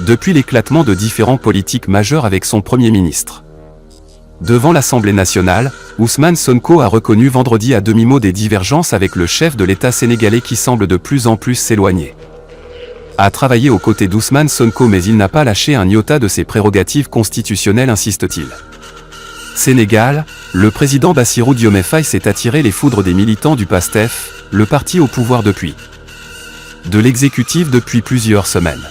depuis l'éclatement de différents politiques majeurs avec son Premier ministre. Devant l'Assemblée nationale, Ousmane Sonko a reconnu vendredi à demi-mot des divergences avec le chef de l'État sénégalais qui semble de plus en plus s'éloigner. A travaillé aux côtés d'Ousmane Sonko mais il n'a pas lâché un iota de ses prérogatives constitutionnelles, insiste-t-il. Sénégal, le président Bassirou Diomaye Faye s'est attiré les foudres des militants du PASTEF, le parti au pouvoir depuis l'exécutif depuis plusieurs semaines.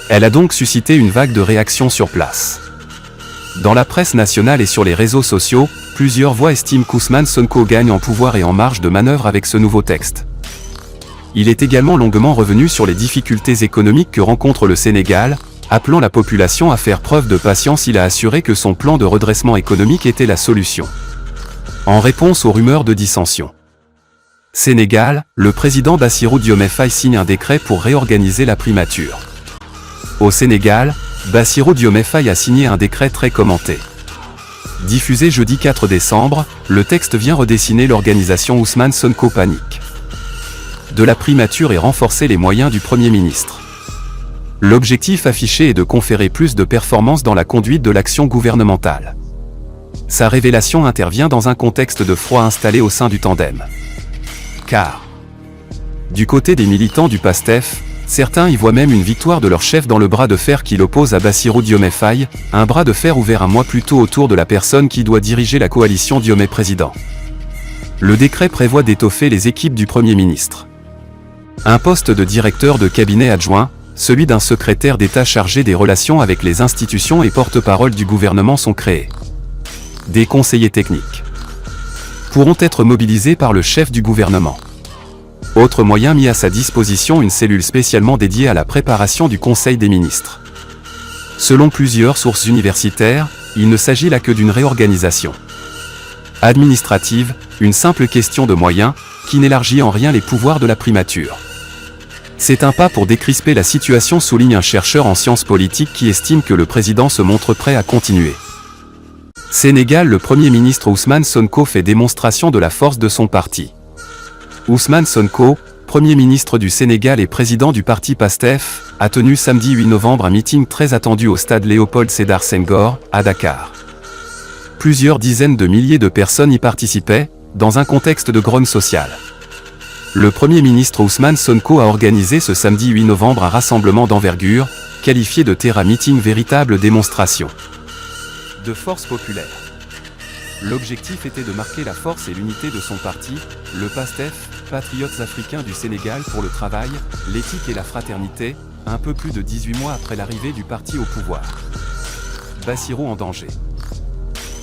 Elle a donc suscité une vague de réactions sur place. Dans la presse nationale et sur les réseaux sociaux, plusieurs voix estiment qu'Ousmane Sonko gagne en pouvoir et en marge de manœuvre avec ce nouveau texte. Il est également longuement revenu sur les difficultés économiques que rencontre le Sénégal, appelant la population à faire preuve de patience. Il a assuré que son plan de redressement économique était la solution. En réponse aux rumeurs de dissension. Sénégal, le président Bassirou Diomaye Faye signe un décret pour réorganiser la primature. Au Sénégal, Bassirou Diomaye Faye a signé un décret très commenté. Diffusé jeudi 4 décembre, le texte vient redessiner l'organisation Ousmane Sonko panique de la primature et renforcer les moyens du Premier ministre. L'objectif affiché est de conférer plus de performance dans la conduite de l'action gouvernementale. Sa révélation intervient dans un contexte de froid installé au sein du tandem. Car, du côté des militants du PASTEF, certains y voient même une victoire de leur chef dans le bras de fer qui l'oppose à Bassirou Diomaye Faye, un bras de fer ouvert un mois plus tôt autour de la personne qui doit diriger la coalition Diomaye président. Le décret prévoit d'étoffer les équipes du Premier ministre. Un poste de directeur de cabinet adjoint, celui d'un secrétaire d'État chargé des relations avec les institutions et porte-parole du gouvernement sont créés. Des conseillers techniques pourront être mobilisés par le chef du gouvernement. Autre moyen mis à sa disposition, une cellule spécialement dédiée à la préparation du Conseil des ministres. Selon plusieurs sources universitaires, il ne s'agit là que d'une réorganisation administrative, une simple question de moyens, qui n'élargit en rien les pouvoirs de la primature. C'est un pas pour décrisper la situation, souligne un chercheur en sciences politiques qui estime que le président se montre prêt à continuer. Sénégal, le Premier ministre Ousmane Sonko fait démonstration de la force de son parti. Ousmane Sonko, Premier ministre du Sénégal et président du parti PASTEF, a tenu samedi 8 novembre un meeting très attendu au stade Léopold Sédar Senghor, à Dakar. Plusieurs dizaines de milliers de personnes y participaient, dans un contexte de grogne sociale. Le Premier ministre Ousmane Sonko a organisé ce samedi 8 novembre un rassemblement d'envergure, qualifié de terrain meeting, véritable démonstration de force populaire. L'objectif était de marquer la force et l'unité de son parti, le PASTEF, Patriotes africains du Sénégal pour le travail, l'éthique et la fraternité, un peu plus de 18 mois après l'arrivée du parti au pouvoir. Bassirou en danger.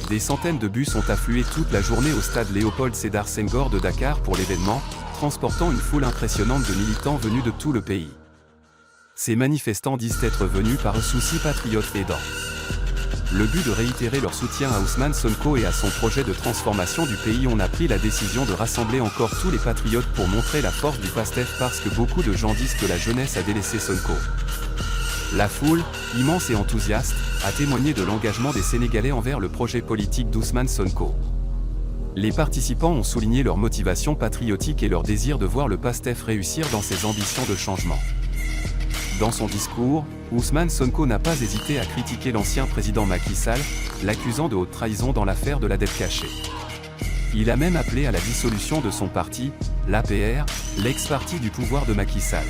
Des centaines de bus ont afflué toute la journée au stade Léopold Sédar Senghor de Dakar pour l'événement, transportant une foule impressionnante de militants venus de tout le pays. Ces manifestants disent être venus par un souci patriote aidant. Le but de réitérer leur soutien à Ousmane Sonko et à son projet de transformation du pays. On a pris la décision de rassembler encore tous les patriotes pour montrer la force du PASTEF parce que beaucoup de gens disent que la jeunesse a délaissé Sonko. La foule, immense et enthousiaste, a témoigné de l'engagement des Sénégalais envers le projet politique d'Ousmane Sonko. Les participants ont souligné leur motivation patriotique et leur désir de voir le PASTEF réussir dans ses ambitions de changement. Dans son discours, Ousmane Sonko n'a pas hésité à critiquer l'ancien président Macky Sall, l'accusant de haute trahison dans l'affaire de la dette cachée. Il a même appelé à la dissolution de son parti, l'APR, l'ex-parti du pouvoir de Macky Sall.